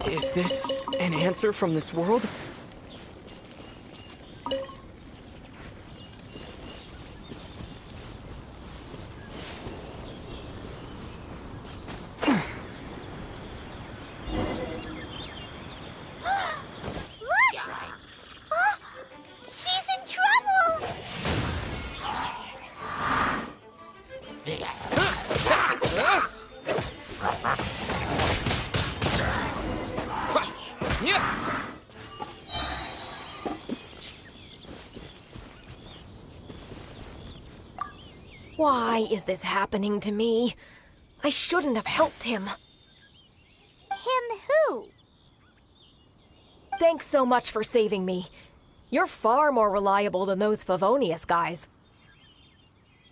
Is this an answer from this world? Why is this happening to me? I shouldn't have helped him. Him who? Thanks so much for saving me. You're far more reliable than those Favonius guys.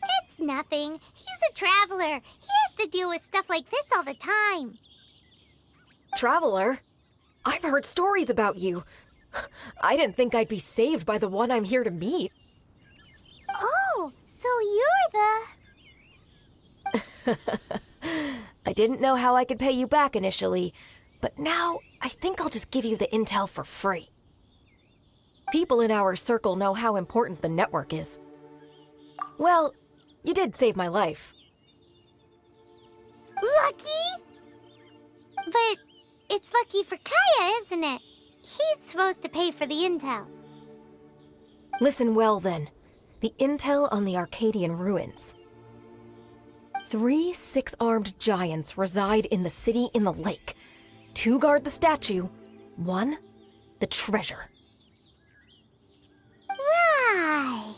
It's nothing. He's a traveler. He has to deal with stuff like this all the time. Traveler? I've heard stories about you. I didn't think I'd be saved by the one I'm here to meet. Oh, so you're the... I didn't know how I could pay you back initially, but now I think I'll just give you the intel for free. People in our circle know how important the network is. Well, you did save my life. Lucky? But it's lucky for Kaya, isn't it? He's supposed to pay for the intel. Listen well, then. The intel on the Arcadian ruins. 3 6-armed giants reside in the city in the lake. 2 guard the statue, 1 the treasure. Right.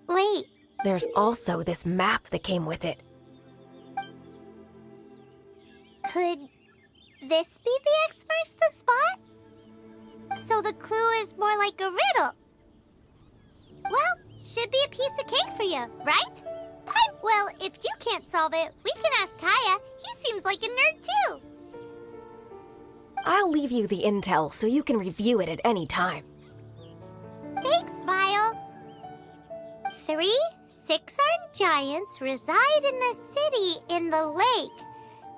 Wait. There's also this map that came with it. Could this be the X marks the spot? So the clue is more like a riddle. Well, should be a piece of cake for you, right? Well, if you can't solve it, we can ask Kaya. He seems like a nerd too. I'll leave you the intel so you can review it at any time. Thanks, Vile. 3 6-armed giants reside in the city in the lake.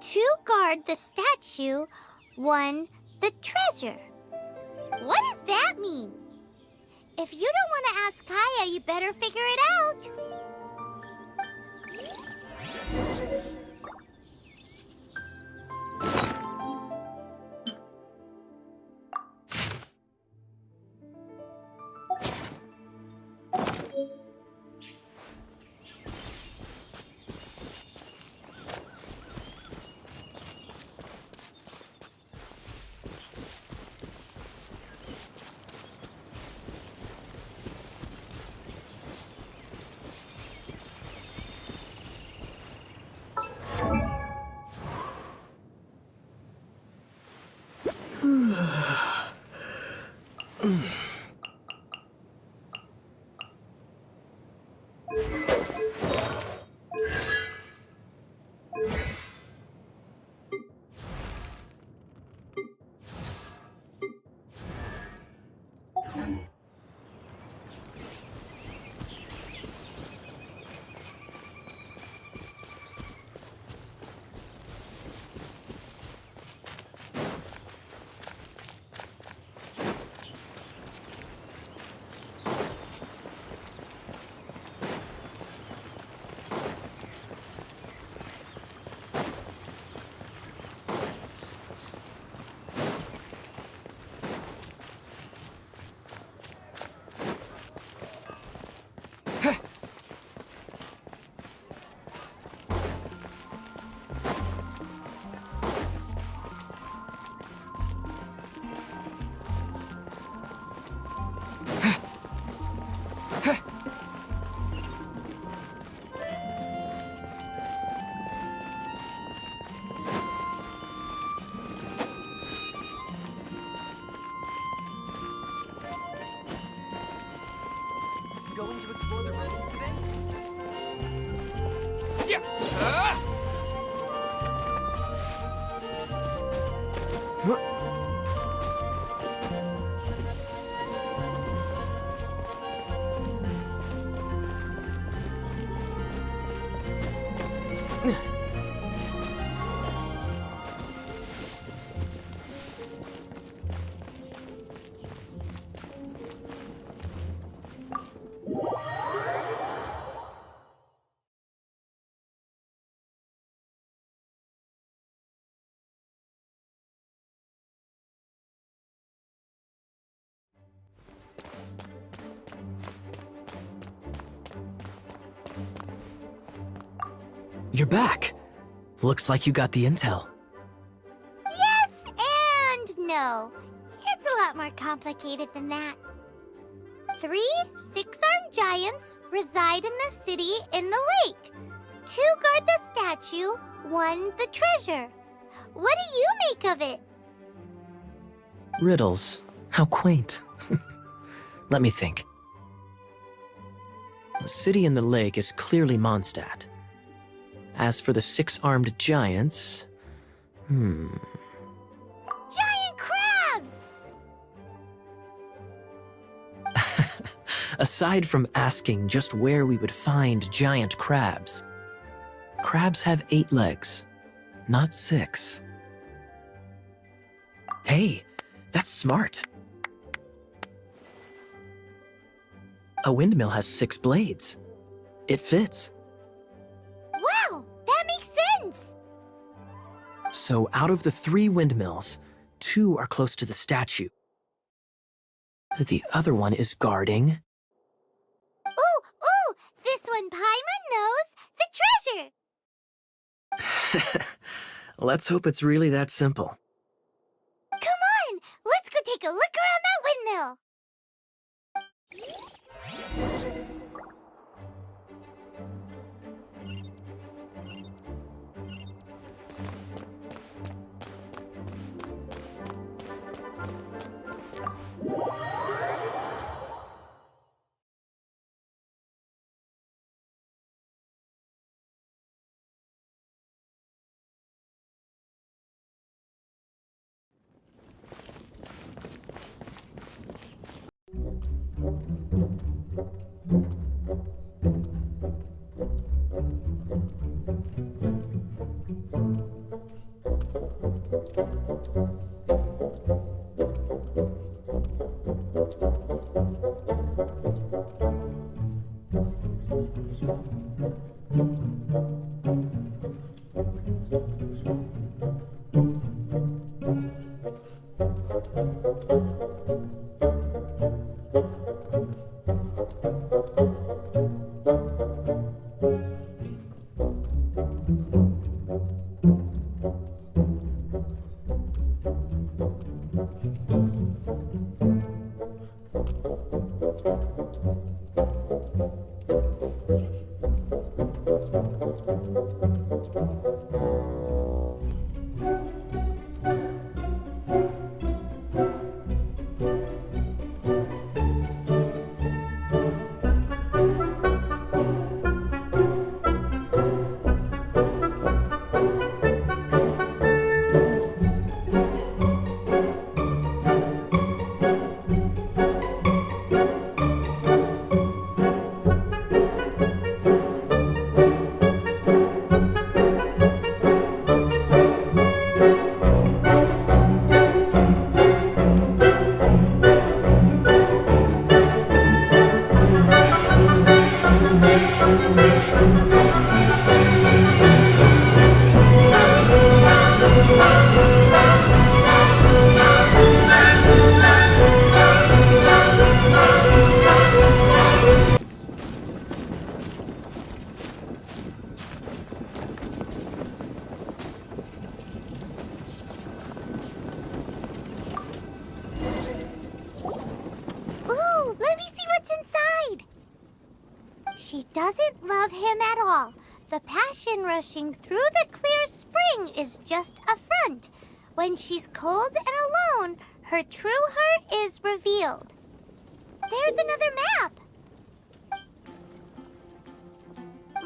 2 guard the statue, 1 the treasure. What does that mean? If you don't want to ask Kaya, you better figure it out. explore the ruins today? Yeah. You're back. Looks like you got the intel. Yes and no. It's a lot more complicated than that. 3 six-armed giants reside in the city in the lake. 2 guard the statue, 1 the treasure. What do you make of it? Riddles. How quaint. Let me think. The city in the lake is clearly Mondstadt. As for the 6-armed giants... Giant crabs! Aside from asking just where we would find giant crabs, crabs have 8 legs, not 6. Hey, that's smart. A windmill has 6 blades. It fits. Wow, that makes sense! So out of the 3 windmills, 2 are close to the statue. The other one is guarding... Ooh, this one Paimon knows! The treasure! Let's hope it's really that simple. Come on, let's go take a look around that windmill! Ooh, let me see what's inside! She doesn't love him at all. The passion rushing through the clear spring is just a front. When she's cold and alone, her true heart is revealed. There's another map!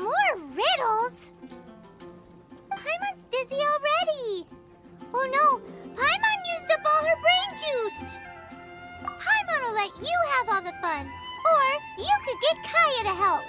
more riddles? Paimon's dizzy already. Oh no, Paimon used up all her brain juice. Paimon will let you have all the fun. Or you could get Kaya to help.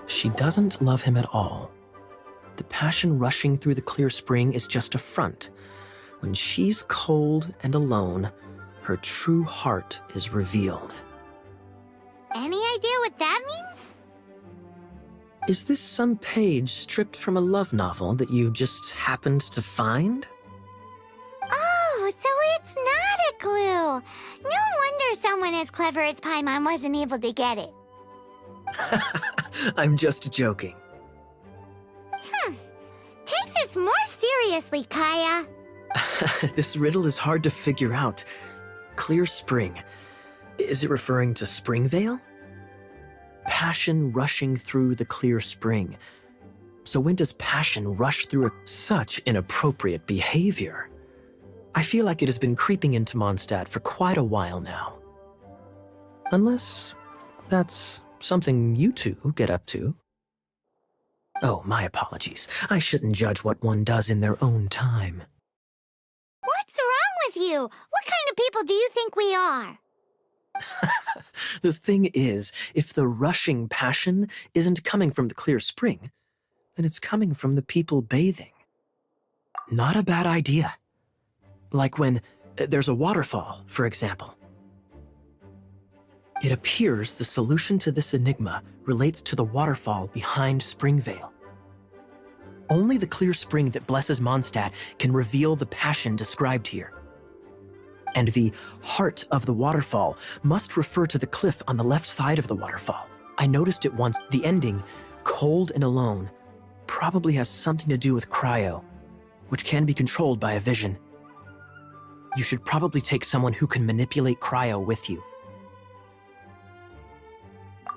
She doesn't love him at all. The passion rushing through the clear spring is just a front. When she's cold and alone, her true heart is revealed. Any idea what that means? Is this some page stripped from a love novel that you just happened to find? Oh, so it's not a clue. No wonder someone as clever as Paimon wasn't able to get it. I'm just joking. Take this more seriously, Kaya. This riddle is hard to figure out. Clear spring. Is it referring to Springvale? Passion rushing through the clear spring. So when does passion rush through such inappropriate behavior? I feel like it has been creeping into Mondstadt for quite a while now. Unless that's something you two get up to. Oh, my apologies. I shouldn't judge what one does in their own time. What's wrong with you? What kind of people do you think we are? The thing is, if the rushing passion isn't coming from the clear spring, then it's coming from the people bathing. Not a bad idea. Like when there's a waterfall, for example. It appears the solution to this enigma relates to the waterfall behind Springvale. Only the clear spring that blesses Mondstadt can reveal the passion described here. And the heart of the waterfall must refer to the cliff on the left side of the waterfall. I noticed it once. The ending, cold and alone, probably has something to do with cryo, which can be controlled by a vision. You should probably take someone who can manipulate cryo with you.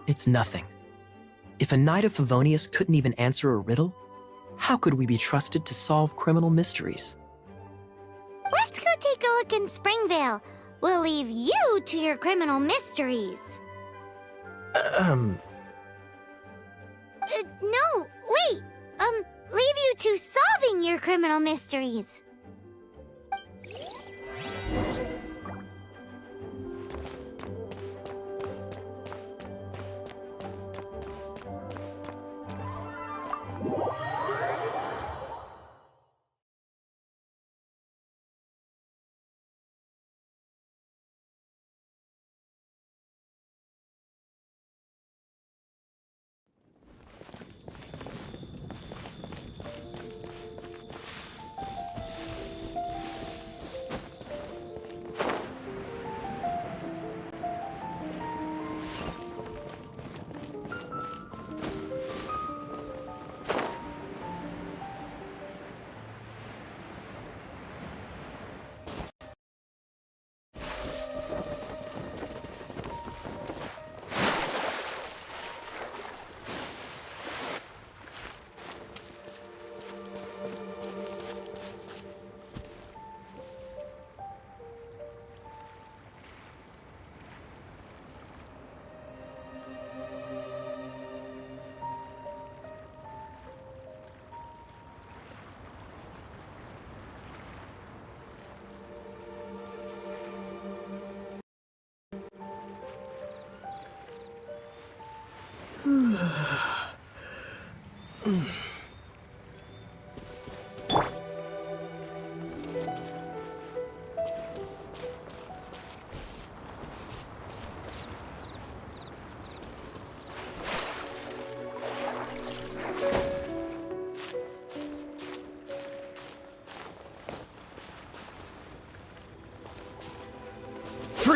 It's nothing. If a Knight of Favonius couldn't even answer a riddle, how could we be trusted to solve criminal mysteries? Let's go take a look in Springvale. We'll leave you to your criminal mysteries. Um, No, wait. Leave you to solving your criminal mysteries.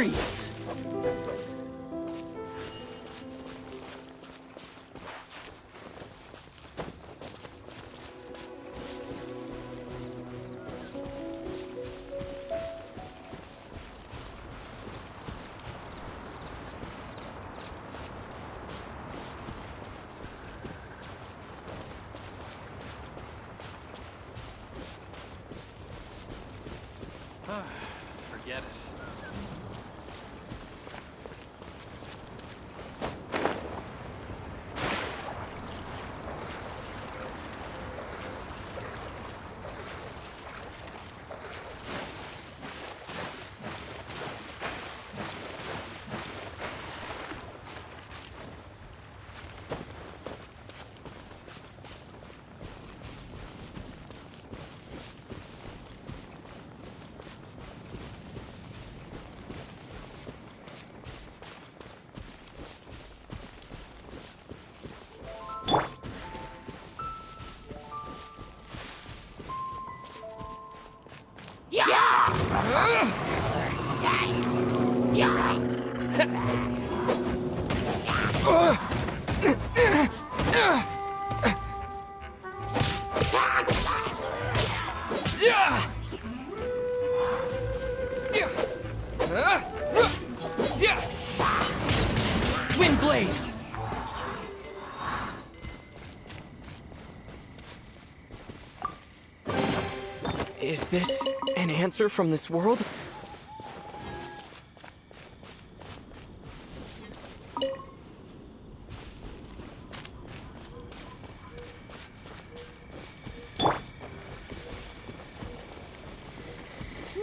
Freeze! Forget it. Windblade! Is this an answer from this world?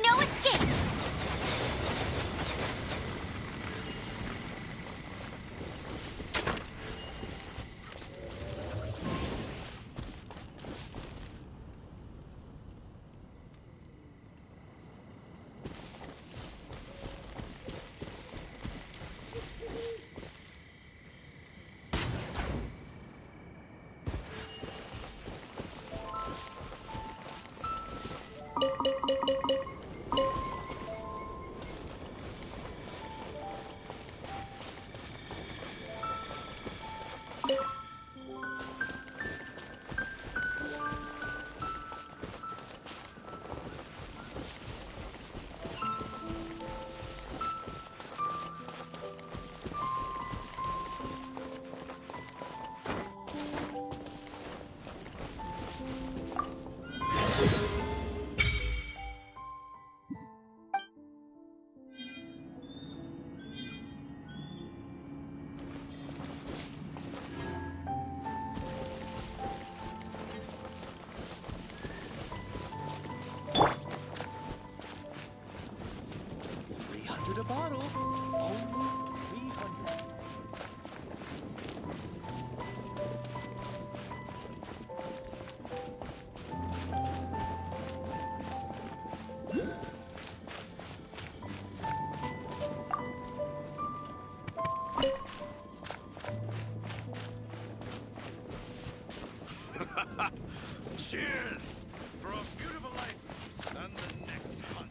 No escape! $300 a bottle. Only 300. Cheers for a beautiful life and the next hunt.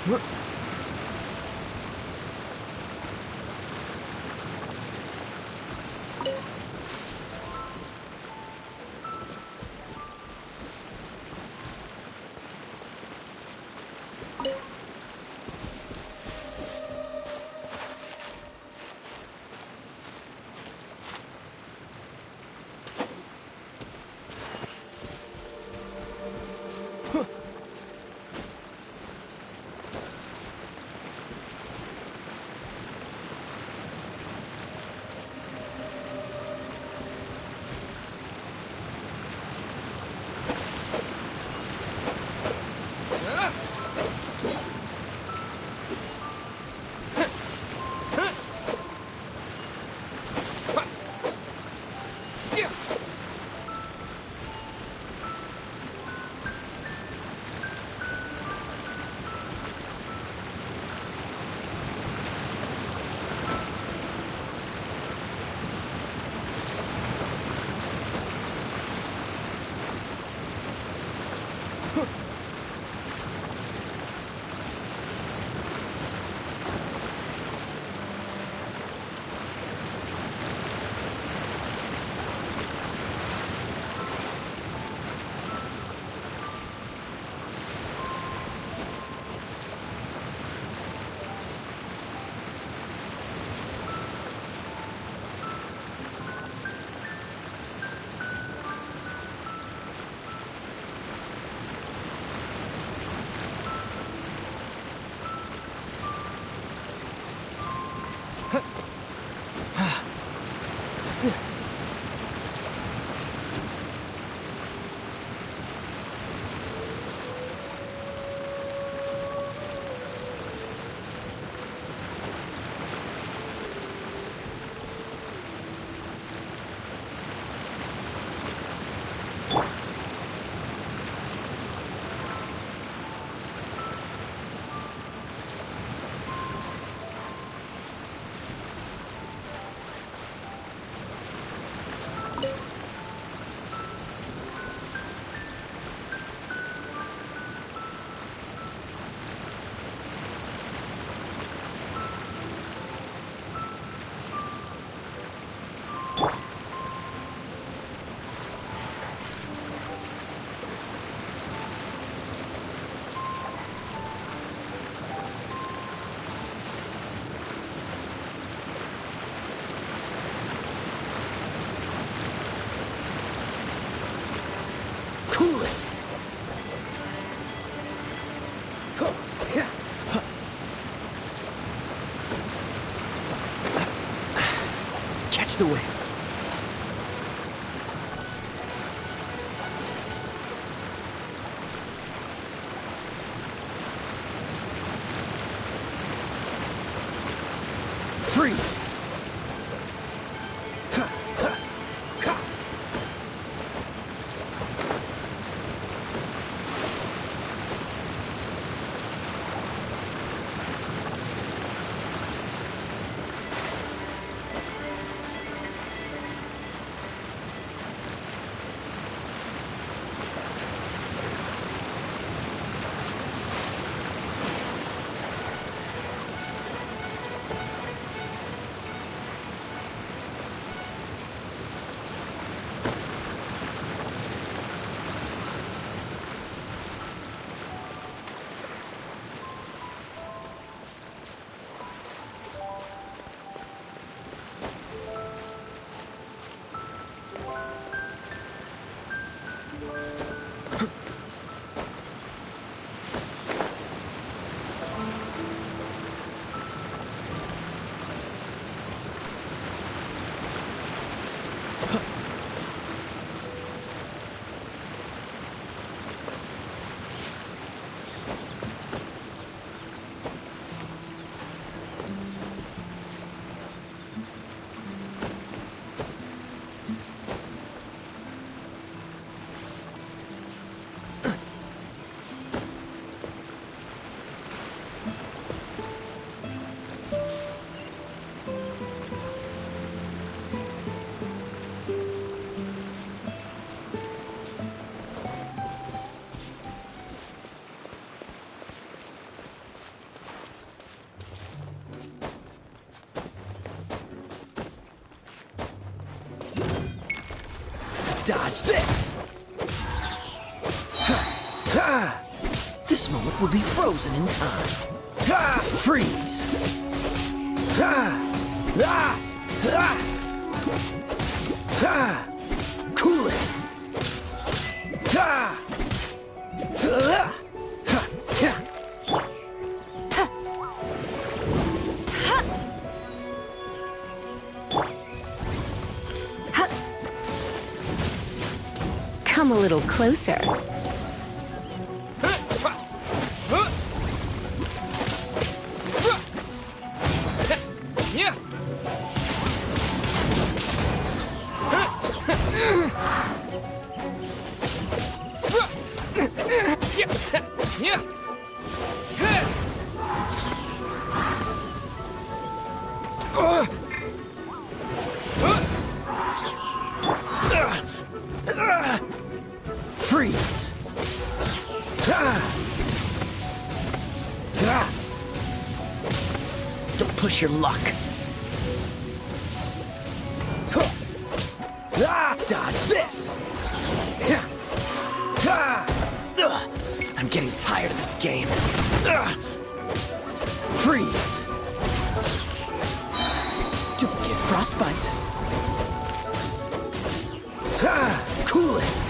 Cool it! Catch the wind. Freeze! Dodge this! This moment will be frozen in time. Freeze! Cool it! Come a little closer. Yeah. Yeah. Freeze! Don't push your luck. Dodge this! I'm getting tired of this game. Freeze! Don't get frostbite. Cool it!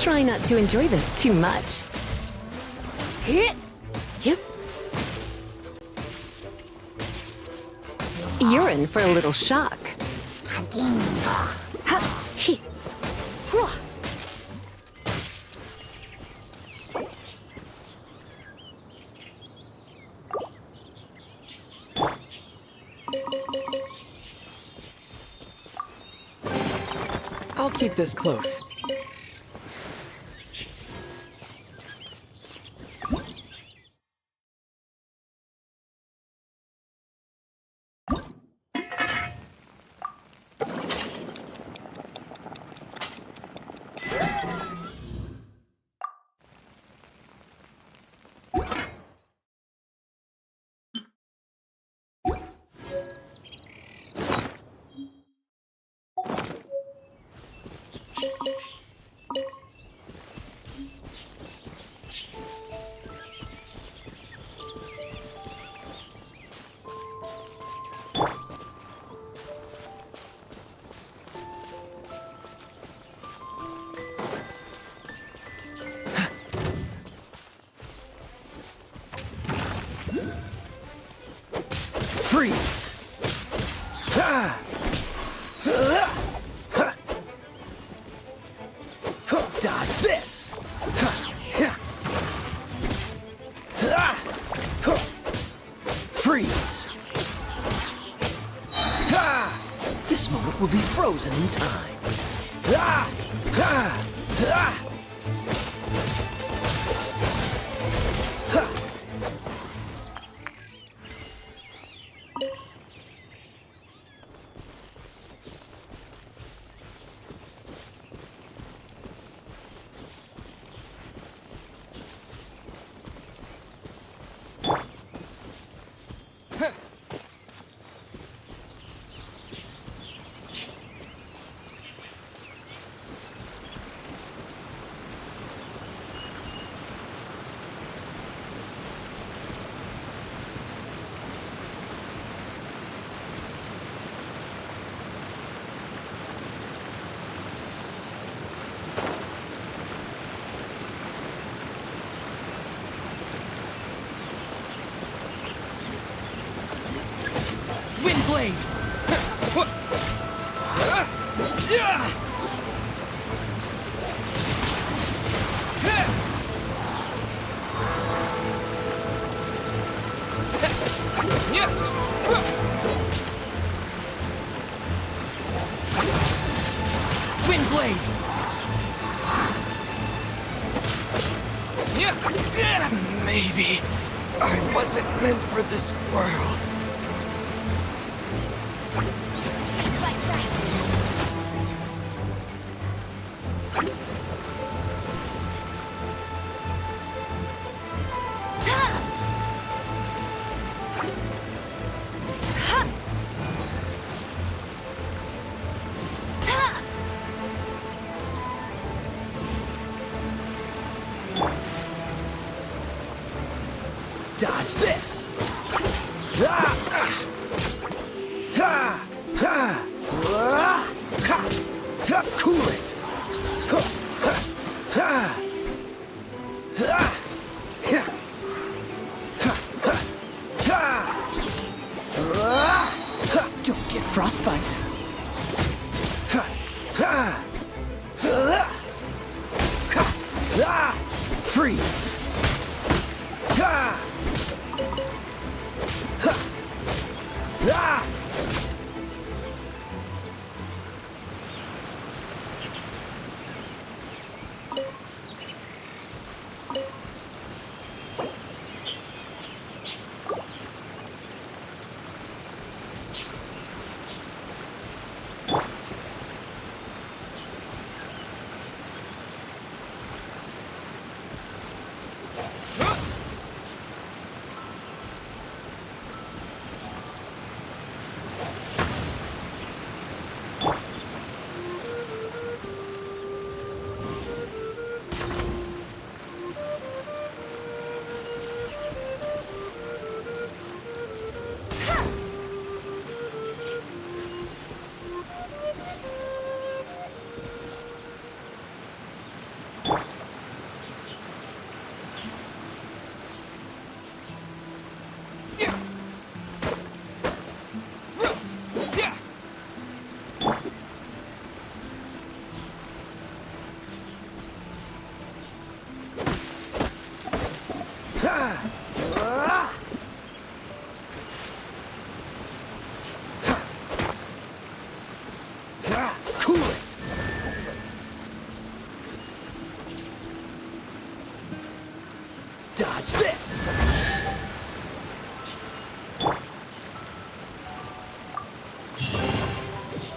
Try not to enjoy this too much. You're in for a little shock. I'll keep this close. Freeze! Dodge this! Freeze! This moment will be frozen in time. blade! Wind blade! Maybe I wasn't meant for this world. Dodge this! Cool it! Don't get frostbite. Freeze! Cool it! Dodge this!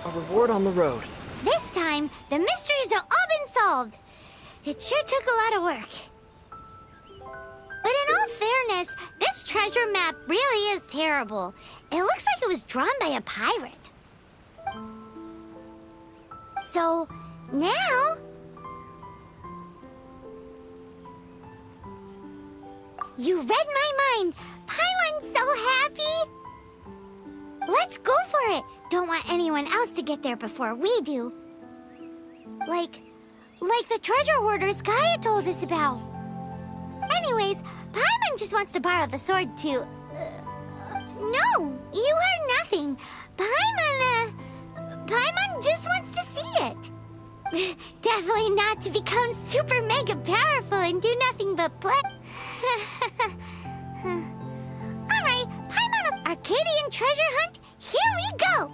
A reward on the road. This time, the mysteries have all been solved. It sure took a lot of work. But in all fairness, this treasure map really is terrible. It looks like it was drawn by a pirate. So, now... You read my mind! Paimon's so happy! Let's go for it! Don't want anyone else to get there before we do. Like the treasure hoarders Gaia told us about. Anyways, Paimon just wants to borrow the sword to... no! You heard nothing. Paimon just wants to see it. Definitely not to become super mega powerful and do nothing but play. Alright, Paimon Arcadian treasure hunt, here we go!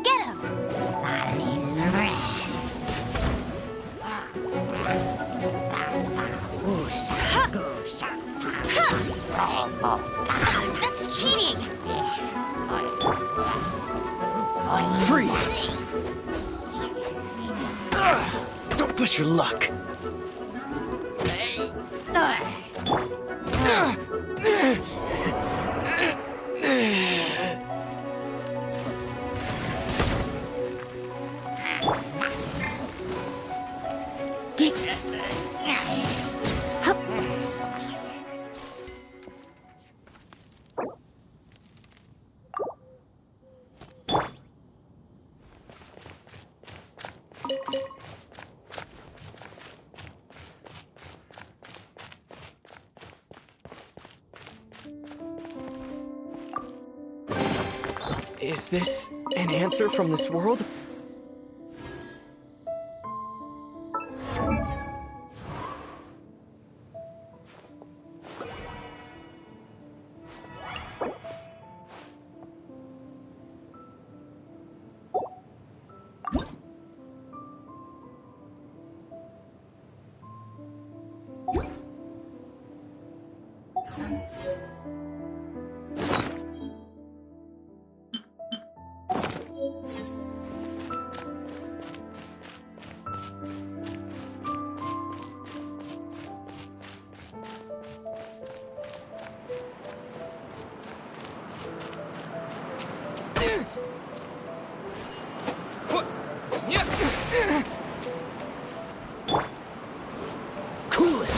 Get him! That's cheating! Freeze! Don't push your luck. Is this an answer from this world? Cool it!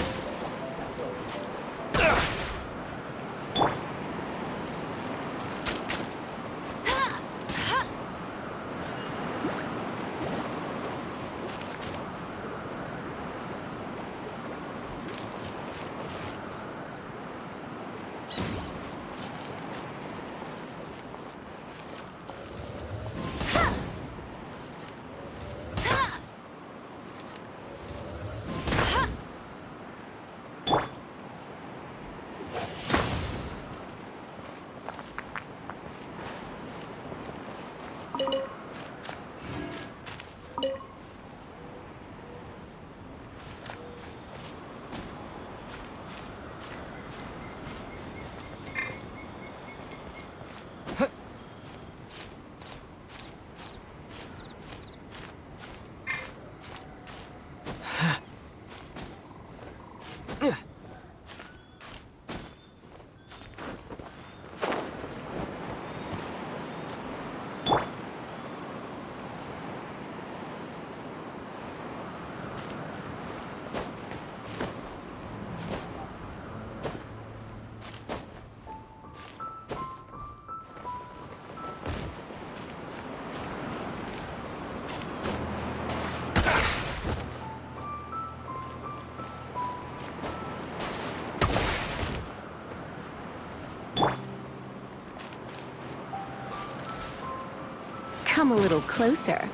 Come a little closer.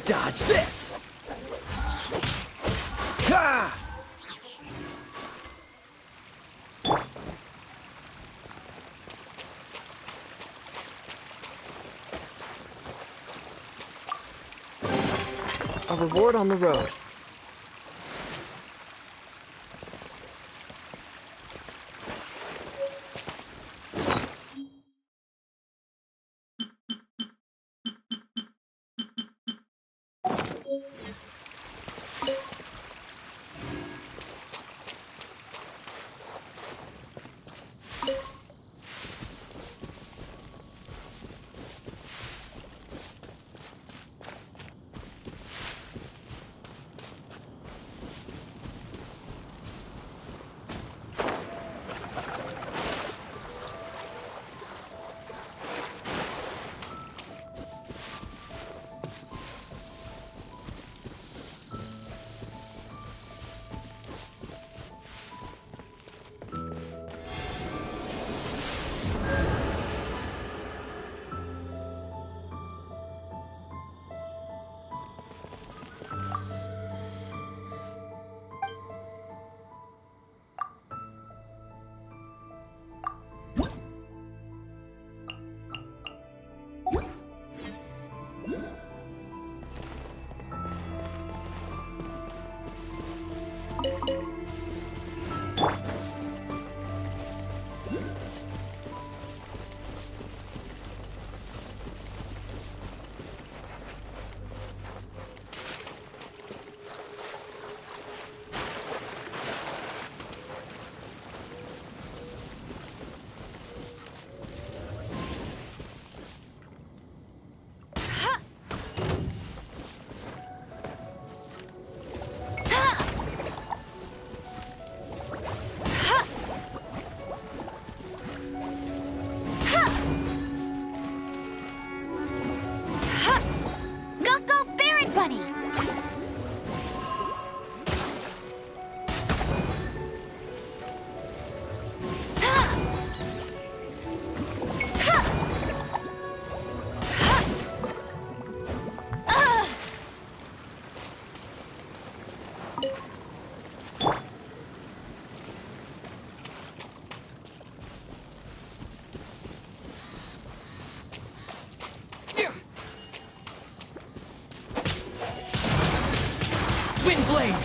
Dodge this! Ha! A reward on the road. Windblade!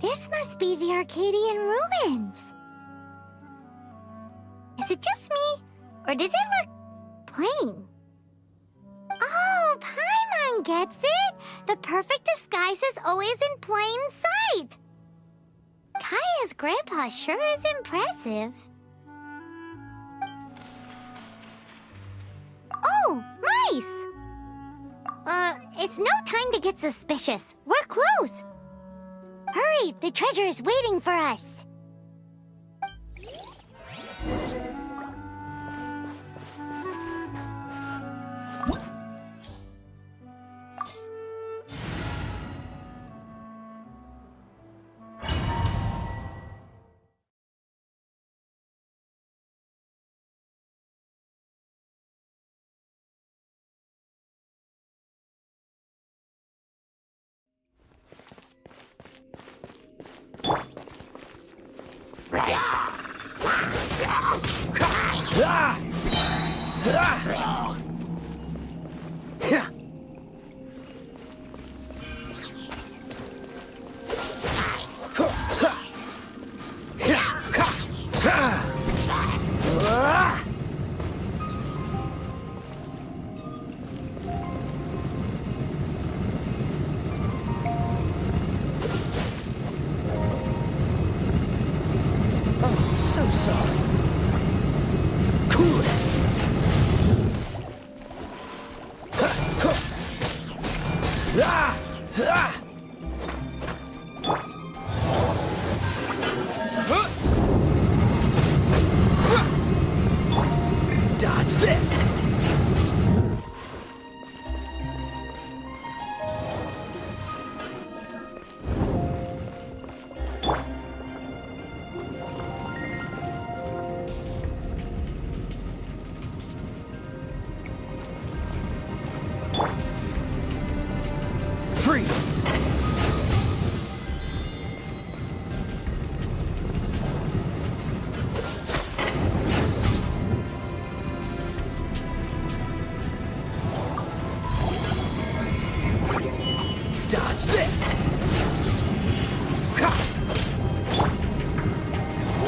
This must be the Arcadian ruins. Is it just me, or does it look plain? Oh, Paimon gets it! The perfect disguise is always in plain sight! Kaya's grandpa sure is impressive. Oh, mice! It's no time to get suspicious. We're close. Hurry, the treasure is waiting for us. Dodge this! Freeze! Dodge this! Ha!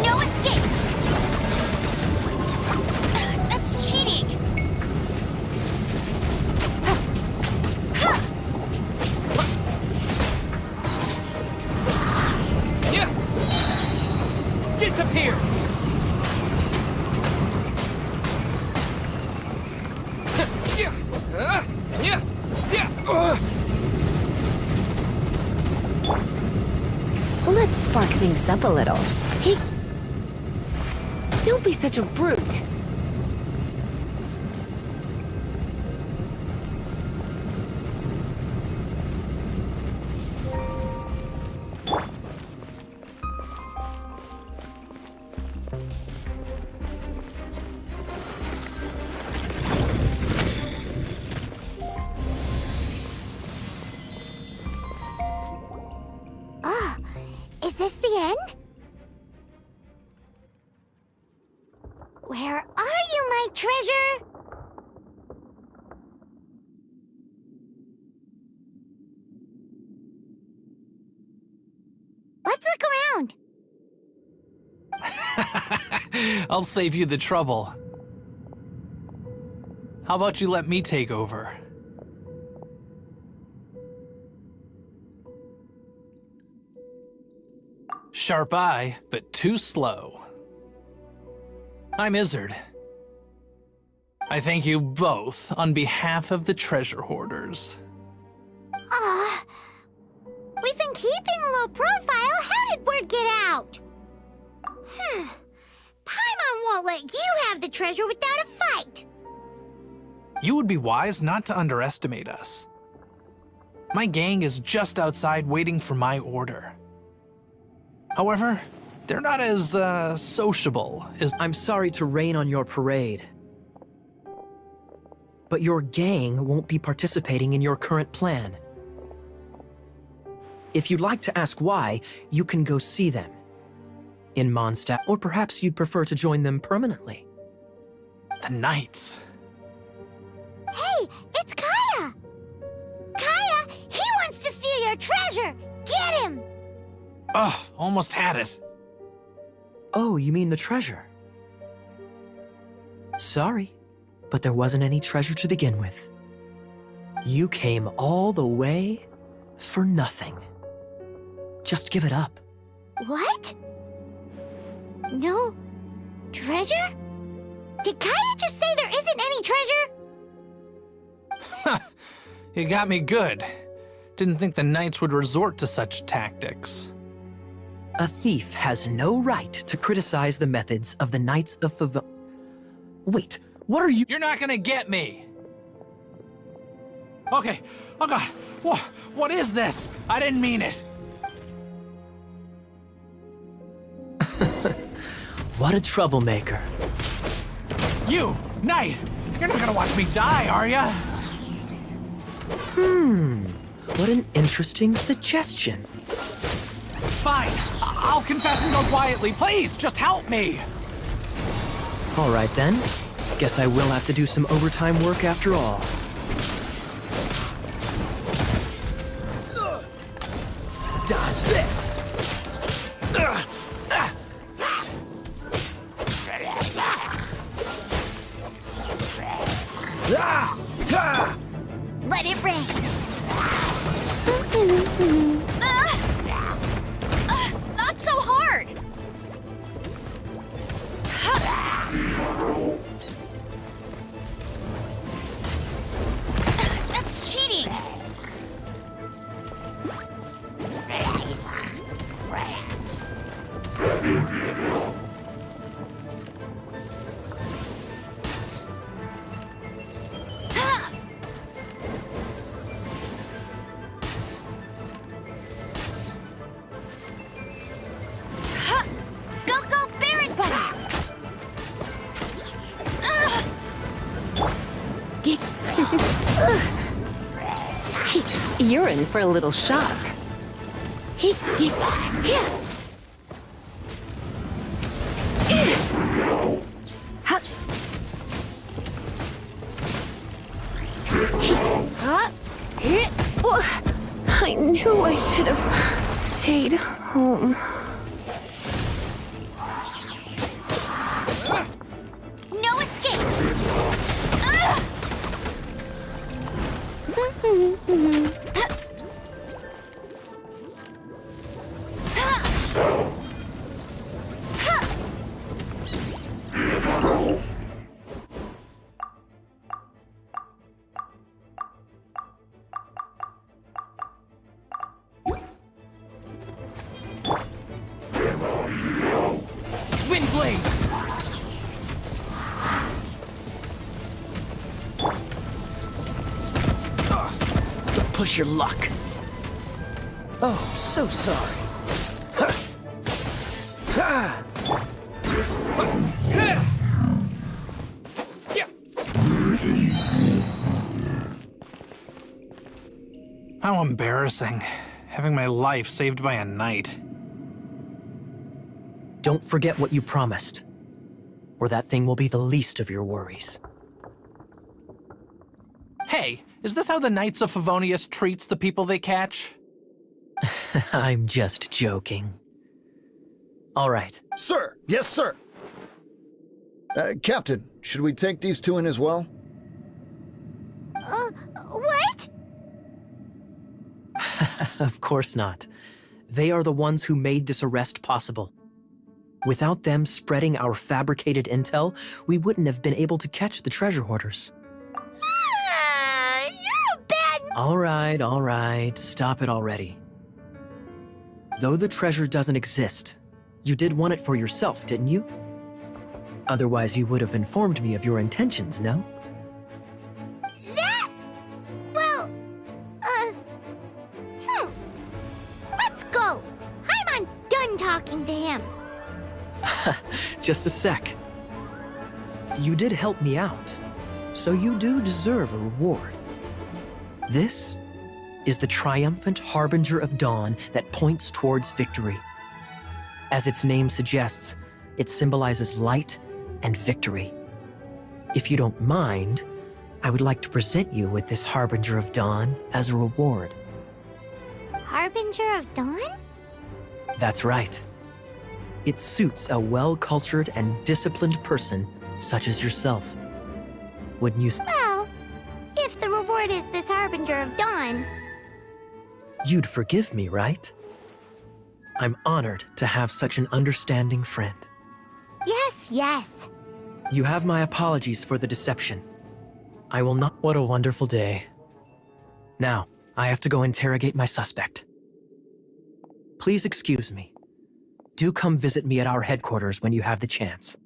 No escape! That's cheating! Yeah! Disappear! Yeah! Yeah! Yeah! Let's spark things up a little. Hey, don't be such a brute. Is this the end? Where are you, my treasure? Let's look around. I'll save you the trouble. How about you let me take over? Sharp eye, but too slow. I'm Izzard. I thank you both on behalf of the treasure hoarders. We've been keeping a low profile. How did word get out? Paimon won't let you have the treasure without a fight. You would be wise not to underestimate us. My gang is just outside waiting for my order. However, they're not as, sociable as— I'm sorry to rain on your parade, but your gang won't be participating in your current plan. If you'd like to ask why, you can go see them in Mondstadt, or perhaps you'd prefer to join them permanently. the Knights. Hey, it's Kaya! Kaya, he wants to steal your treasure! Get him! Ugh, almost had it. Oh, you mean the treasure? Sorry, but there wasn't any treasure to begin with. You came all the way for nothing. Just give it up. What? No treasure? Did Kaya just say there isn't any treasure? You got me good. Didn't think the Knights would resort to such tactics. A thief has no right to criticize the methods of the Knights of Favonius. Wait, what are you— You're not gonna get me! Okay, oh god, what is this? I didn't mean it. What a troublemaker. You, Knight, you're not gonna watch me die, are ya? What an interesting suggestion. Fine, I'll confess and go quietly. Please, just help me. All right then. Guess I will have to do some overtime work after all. Dodge this! Let it rain. Not so hard. That's cheating. You're in for a little shock. I knew I should have stayed home. No escape! Windblade! Don't push your luck. Oh, so sorry. How embarrassing. Having my life saved by a knight. Don't forget what you promised, or that thing will be the least of your worries. Hey, is this how the Knights of Favonius treats the people they catch? I'm just joking. All right. Sir! Yes, sir! Captain, should we take these two in as well? What? Of course not. They are the ones who made this arrest possible. Without them spreading our fabricated intel, we wouldn't have been able to catch the treasure hoarders. You're a bad... All right, stop it already. Though the treasure doesn't exist, you did want it for yourself, didn't you? Otherwise, you would have informed me of your intentions, no? That... Well... Let's go! Hyman's done talking to him. Just a sec. You did help me out, so you do deserve a reward. This is the triumphant harbinger of dawn that points towards victory. As its name suggests, it symbolizes light and victory. If you don't mind, I would like to present you with this harbinger of dawn as a reward. Harbinger of Dawn? That's right. It suits a well-cultured and disciplined person such as yourself. Wouldn't you? Well, if the reward is this Harbinger of Dawn... You'd forgive me, right? I'm honored to have such an understanding friend. Yes. You have my apologies for the deception. I will not. What a wonderful day. Now, I have to go interrogate my suspect. Please excuse me. Do come visit me at our headquarters when you have the chance.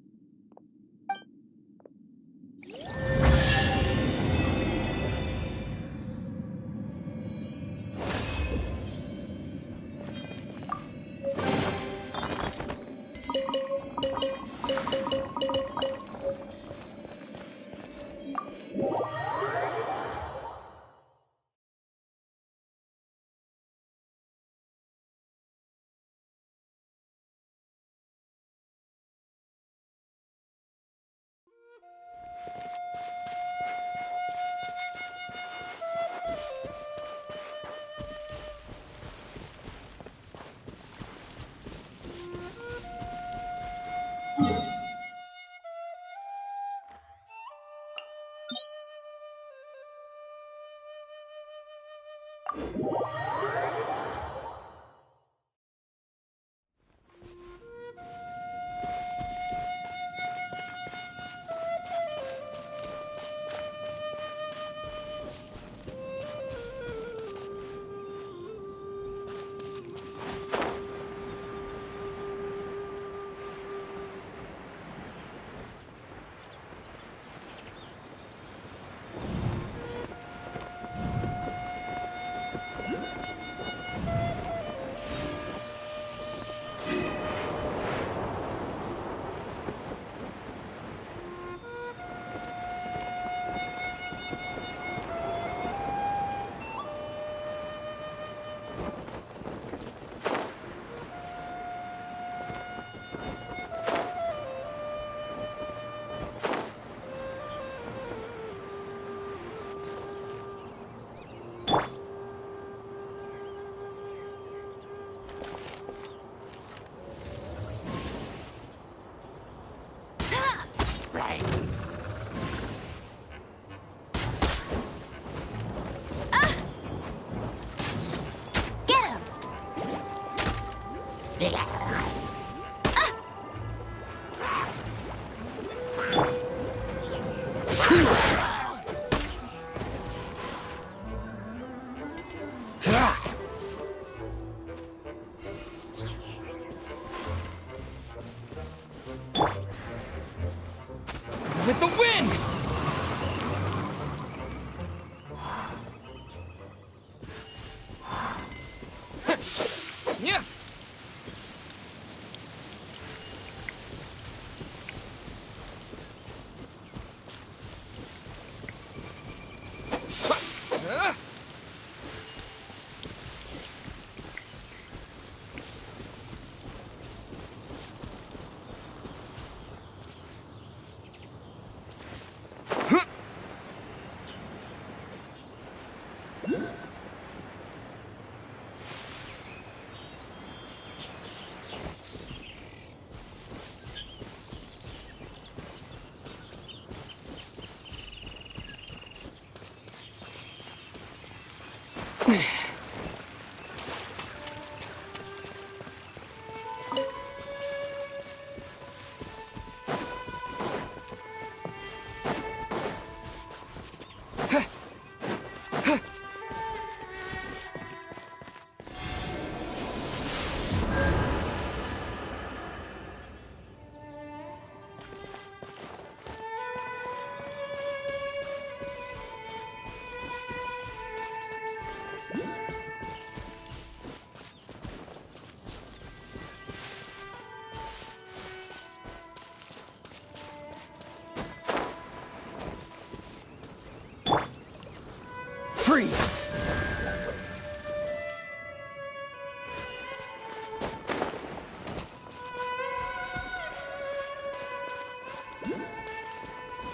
Freeze!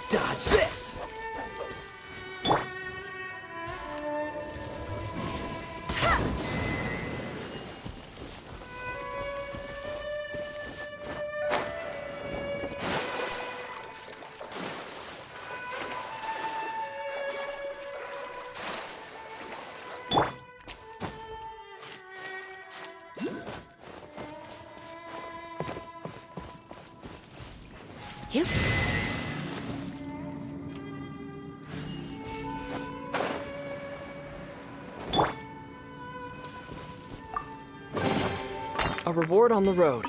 Dodge this! You? A reward on the road.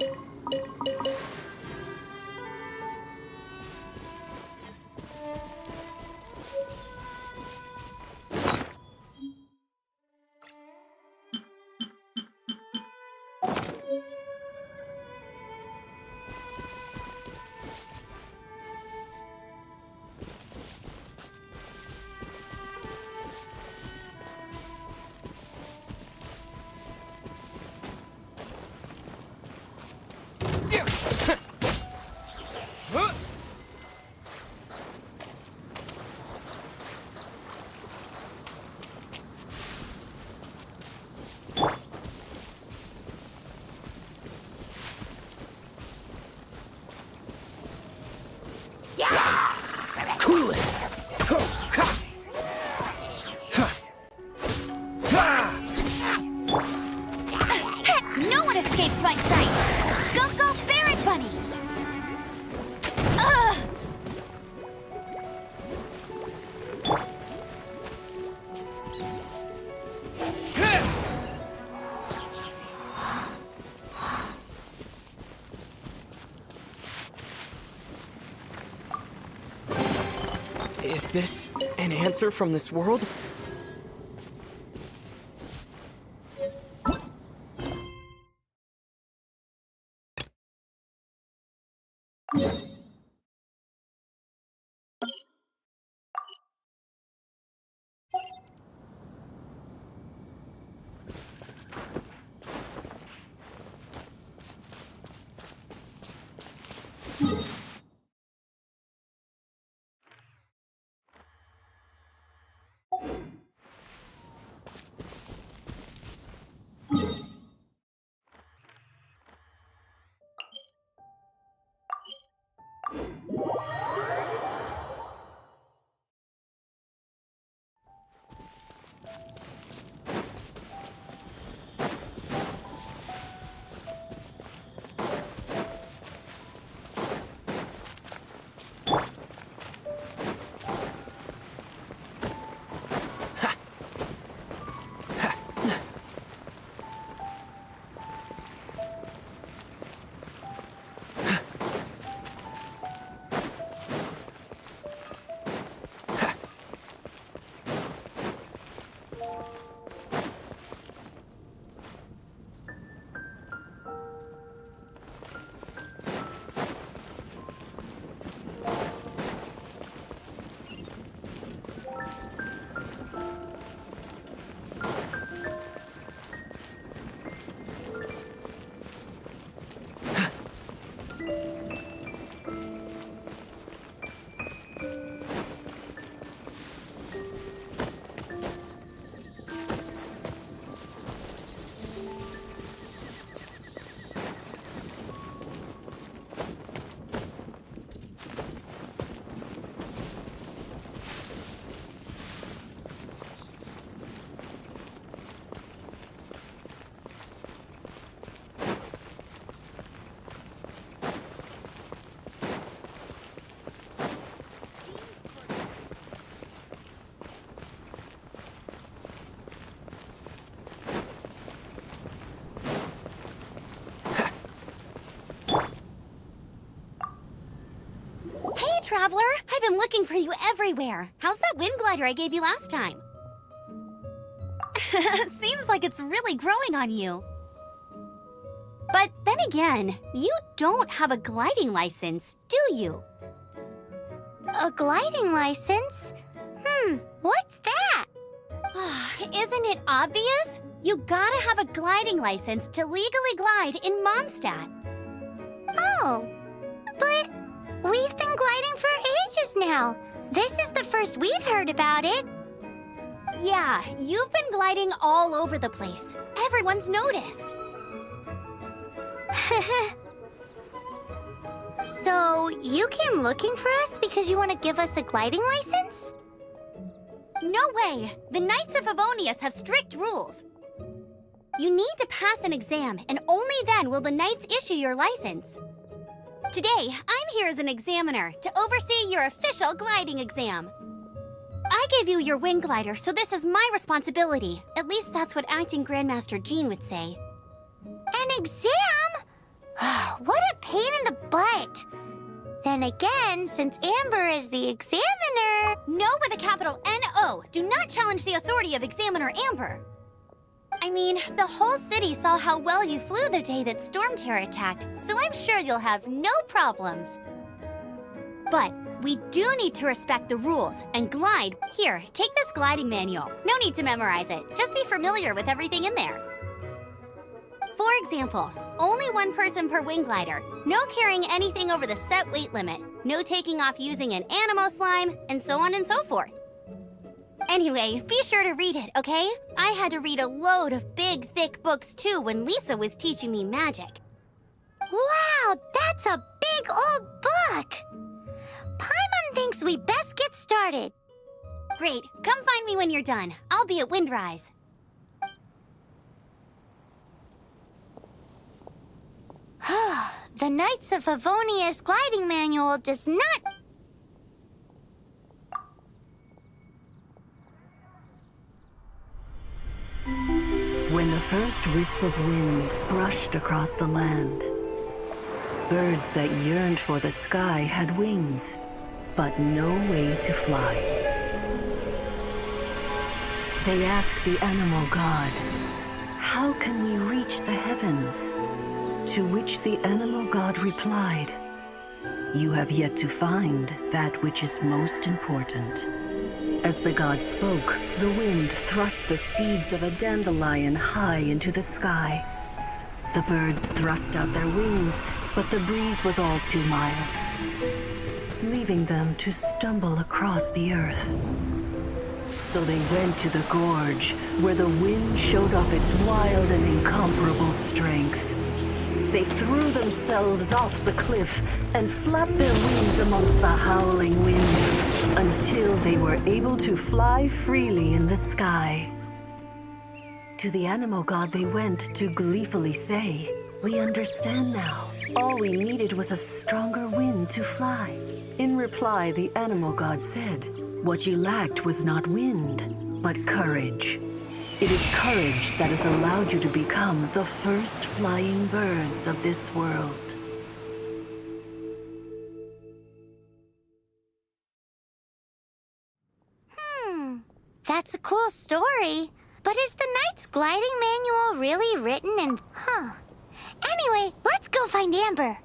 Cool it! No one escapes my sights! Go, go, Barret Bunny! Ugh! Is this an answer from this world? traveler. I've been looking for you everywhere. How's that wind glider I gave you last time? Seems like it's really growing on you. But then again, you don't have a gliding license, do you? A gliding license? What's that? Isn't it obvious? You gotta have a gliding license to legally glide in Mondstadt. Oh, but we've been gliding for ages now. This is the first we've heard about it. Yeah, you've been gliding all over the place. Everyone's noticed. So, you came looking for us because you want to give us a gliding license? No way! The Knights of Favonius have strict rules. You need to pass an exam, and only then will the Knights issue your license. Today, I'm here as an examiner to oversee your official gliding exam. I gave you your wing glider, so this is my responsibility. At least that's what Acting Grandmaster Jean would say. An exam? What a pain in the butt. Then again, since Amber is the examiner... No with a capital N-O. Do not challenge the authority of Examiner Amber. I mean, the whole city saw how well you flew the day that Storm Terror attacked, so I'm sure you'll have no problems. But we do need to respect the rules and glide. Here, take this gliding manual. No need to memorize it. Just be familiar with everything in there. For example, only one person per wing glider, no carrying anything over the set weight limit, no taking off using an animo slime, and so on and so forth. Anyway, be sure to read it, okay? I had to read a load of big, thick books too when Lisa was teaching me magic. Wow, that's a big old book! Paimon thinks we best get started. Great, come find me when you're done. I'll be at Windrise. The Knights of Favonius gliding manual does not... When the first wisp of wind brushed across the land, birds that yearned for the sky had wings, but no way to fly. They asked the animal god, "How can we reach the heavens?" To which the animal god replied, "You have yet to find that which is most important." As the god spoke, the wind thrust the seeds of a dandelion high into the sky. The birds thrust out their wings, but the breeze was all too mild, leaving them to stumble across the earth. So they went to the gorge, where the wind showed off its wild and incomparable strength. They threw themselves off the cliff and flapped their wings amongst the howling winds until they were able to fly freely in the sky. To the animal god they went to gleefully say, "We understand now. All we needed was a stronger wind to fly." In reply, the animal god said, "What you lacked was not wind, but courage. It is courage that has allowed you to become the first flying birds of this world." That's a cool story. But is the Knight's gliding manual really written in... Anyway, let's go find Amber.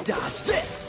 Dodge this!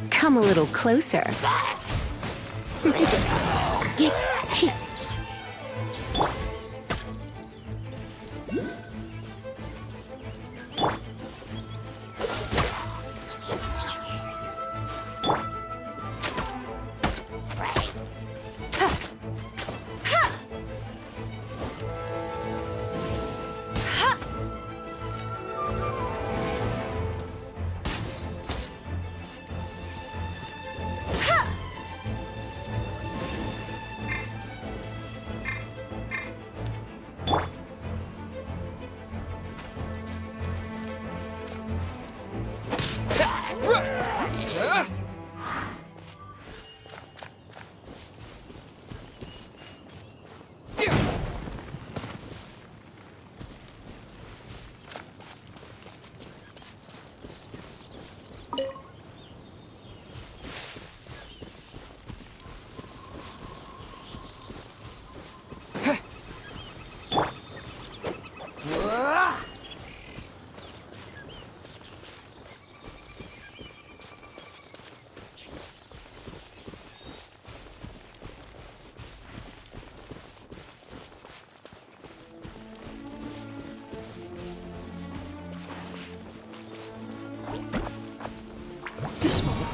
Come a little closer.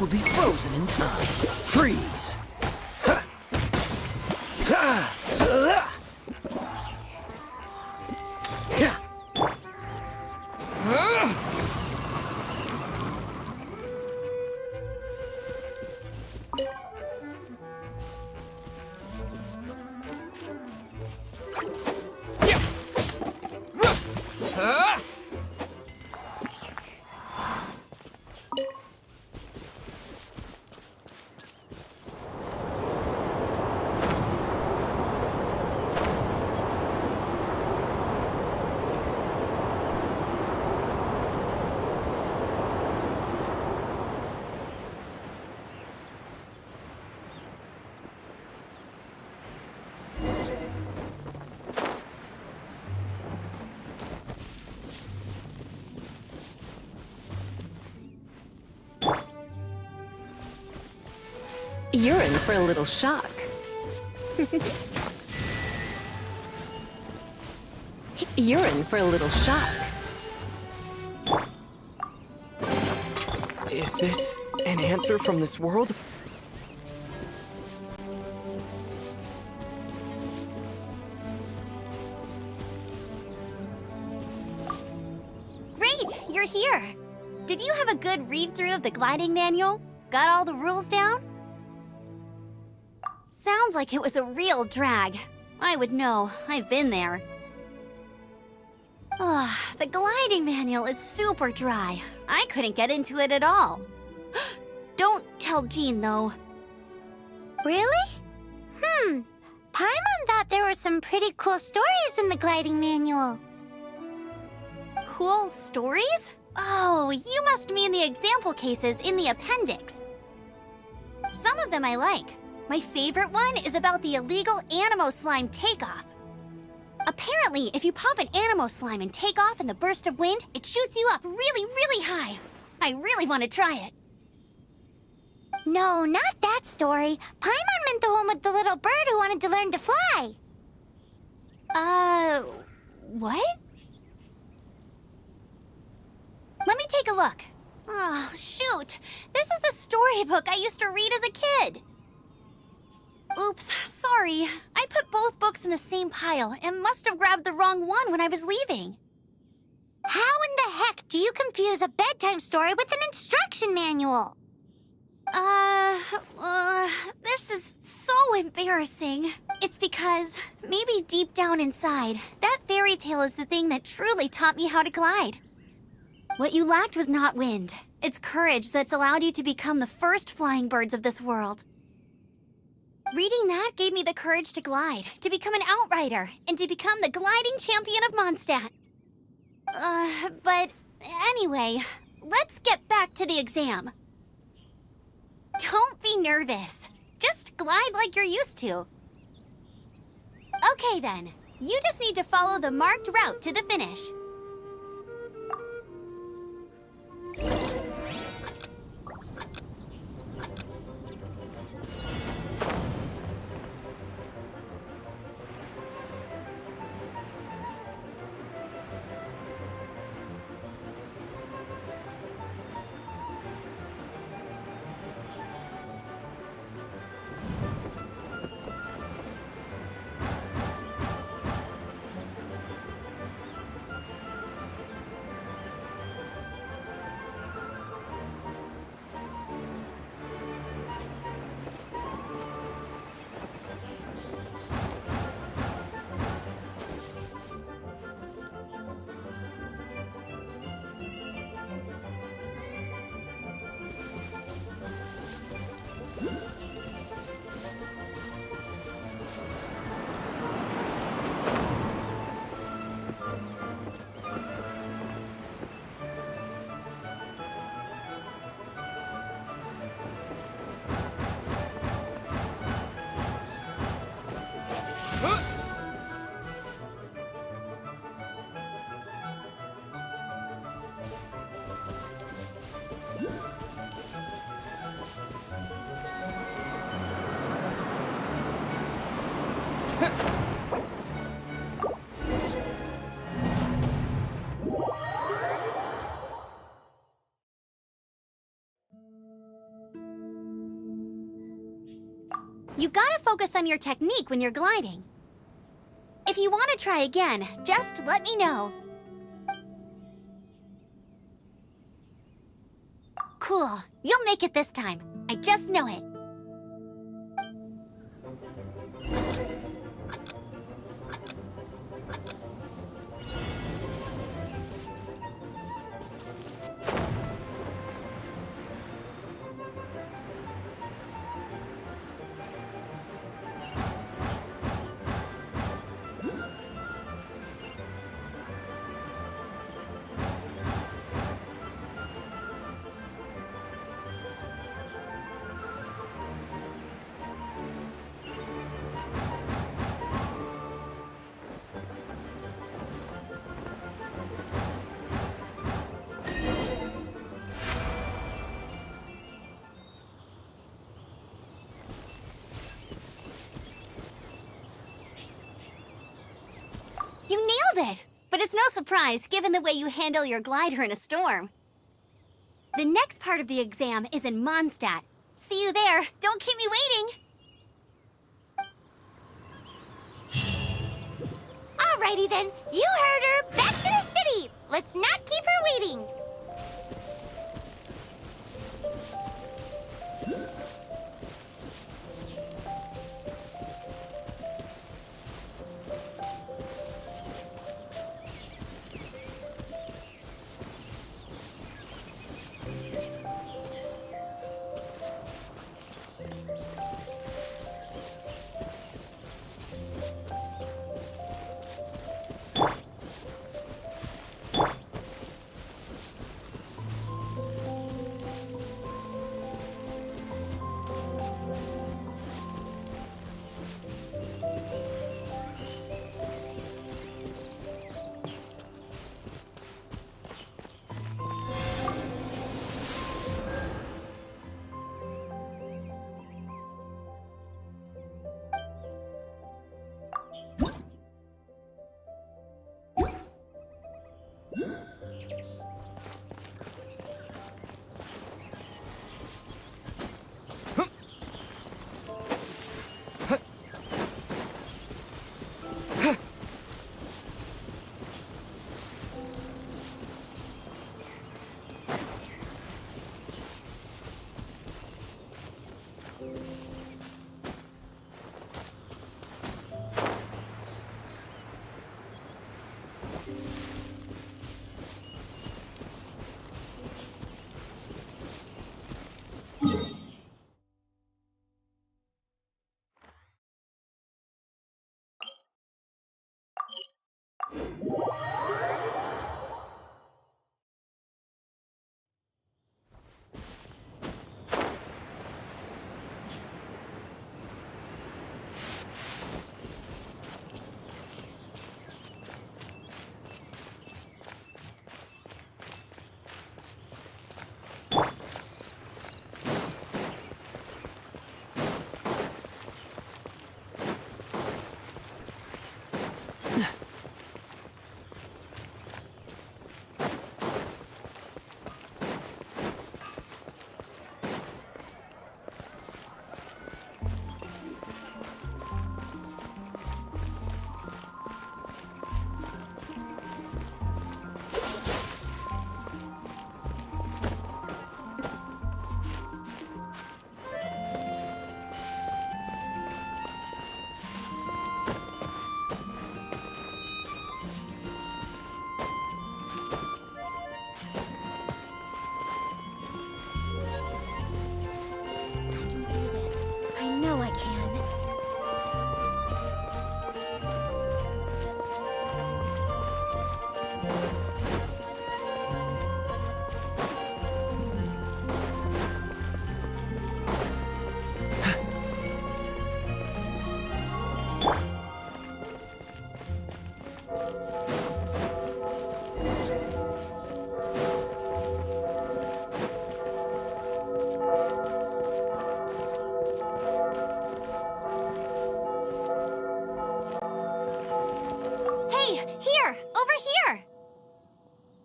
will be frozen in time. Freeze! Ha! Ha! Ah! Yeah. Ah! Yeah. Ah! You're in for a little shock. You're in for a little shock. Is this an answer from this world? Great, you're here. Did you have a good read-through of the gliding manual? Got all the rules down? Sounds like it was a real drag. I would know. I've been there. The gliding manual is super dry. I couldn't get into it at all. Don't tell Jean, though. Really? Paimon thought there were some pretty cool stories in the gliding manual. Cool stories? Oh, you must mean the example cases in the appendix. Some of them I like. My favorite one is about the illegal Animo Slime takeoff. Apparently, if you pop an Animo Slime and take off in the burst of wind, it shoots you up really, really high. I really want to try it. No, not that story. Paimon meant the one with the little bird who wanted to learn to fly. What? Let me take a look. Oh, shoot. This is the storybook I used to read as a kid. Oops, sorry. I put both books in the same pile and must have grabbed the wrong one when I was leaving. How in the heck do you confuse a bedtime story with an instruction manual? This is so embarrassing. It's because, maybe deep down inside, that fairy tale is the thing that truly taught me how to glide. What you lacked was not wind. It's courage that's allowed you to become the first flying birds of this world. Reading that gave me the courage to glide, to become an outrider, and to become the gliding champion of Mondstadt. But anyway, let's get back to the exam. Don't be nervous. Just glide like you're used to. Okay then, you just need to follow the marked route to the finish. You gotta focus on your technique when you're gliding. If you want to try again, just let me know. Cool. You'll make it this time. I just know it. You nailed it! But it's no surprise, given the way you handle your glider in a storm. The next part of the exam is in Mondstadt. See you there. Don't keep me waiting! Alrighty then, you heard her. Back to the city. Let's not keep her waiting.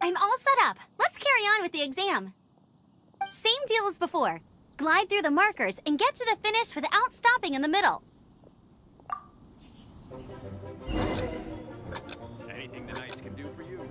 I'm all set up. Let's carry on with the exam. Same deal as before. Glide through the markers and get to the finish without stopping in the middle. Anything the knights can do for you.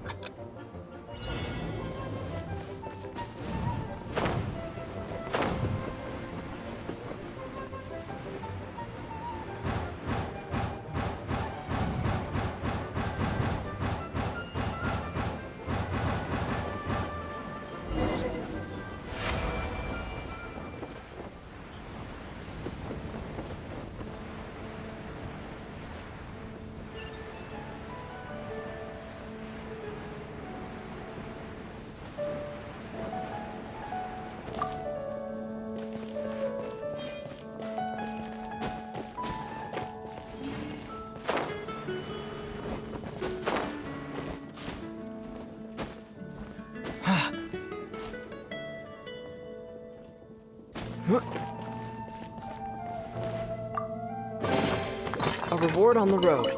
A reward on the road.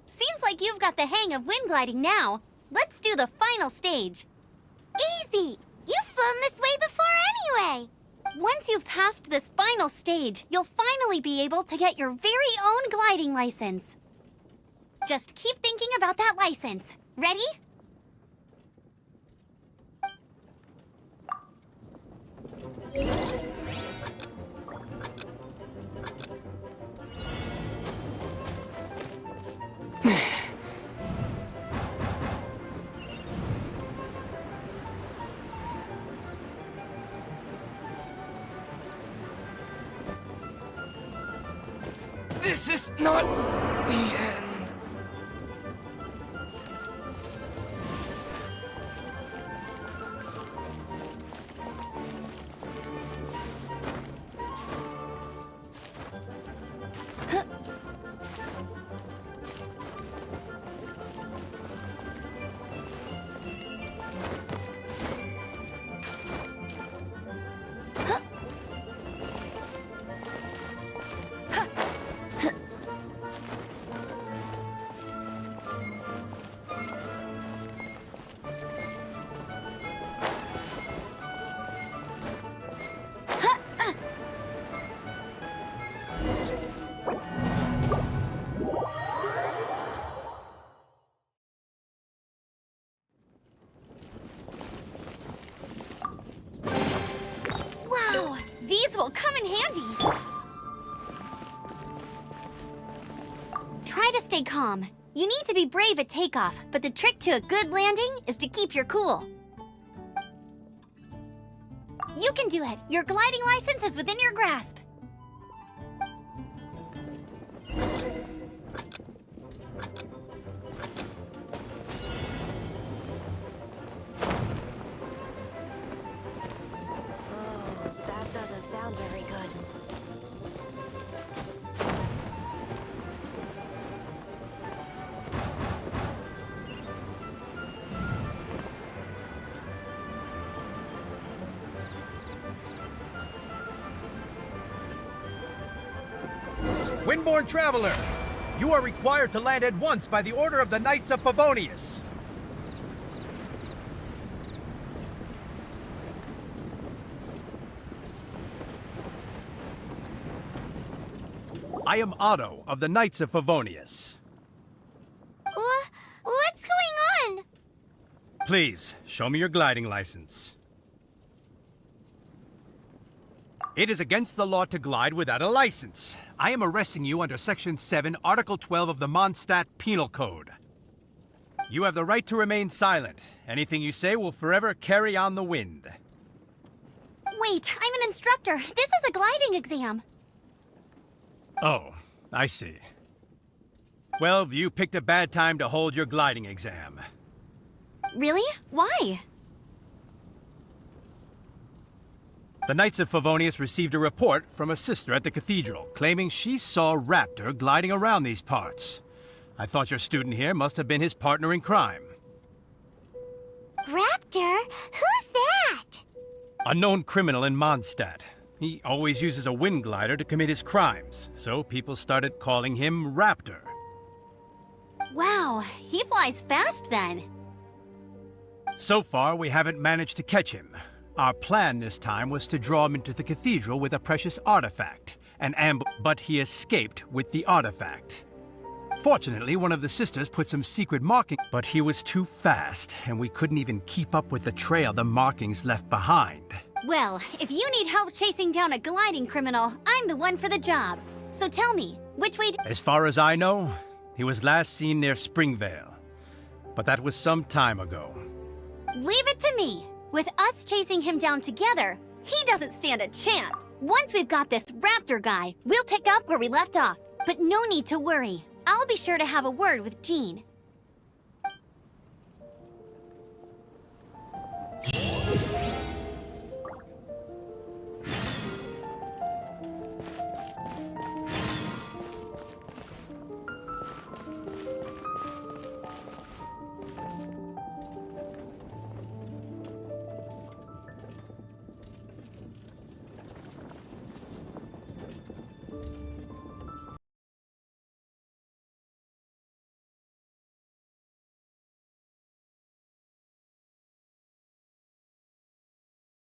Seems like you've got the hang of wind gliding now. Let's do the final stage. Easy! You've flown this way before anyway! Once you've passed this final stage, you'll finally be able to get your very own gliding license. Just keep thinking about that license. Ready? This is not the end. Wow, these will come in handy. Try to stay calm. You need to be brave at takeoff, but the trick to a good landing is to keep your cool. You can do it. Your gliding license is within your grasp. Oh, that doesn't sound very good. Windborne Traveler, you are required to land at once by the order of the Knights of Favonius. I am Otto of the Knights of Favonius. What's going on? Please, show me your gliding license. It is against the law to glide without a license. I am arresting you under Section 7, Article 12 of the Mondstadt Penal Code. You have the right to remain silent. Anything you say will forever carry on the wind. Wait, I'm an instructor. This is a gliding exam. Oh, I see. Well, you picked a bad time to hold your gliding exam. Really? Why? The Knights of Favonius received a report from a sister at the cathedral claiming she saw Raptor gliding around these parts. I thought your student here must have been his partner in crime. Raptor? Who's that? A known criminal in Mondstadt. He always uses a wind glider to commit his crimes, so people started calling him Raptor. Wow, he flies fast then. So far, we haven't managed to catch him. Our plan this time was to draw him into the cathedral with a precious artifact, but he escaped with the artifact. Fortunately, one of the sisters put some secret marking, but he was too fast, and we couldn't even keep up with the trail the markings left behind. Well, if you need help chasing down a gliding criminal, I'm the one for the job. So tell me, which way As far as I know, he was last seen near Springvale, but that was some time ago. Leave it to me. With us chasing him down together, he doesn't stand a chance. Once we've got this Raptor guy, we'll pick up where we left off. But no need to worry. I'll be sure to have a word with Jean.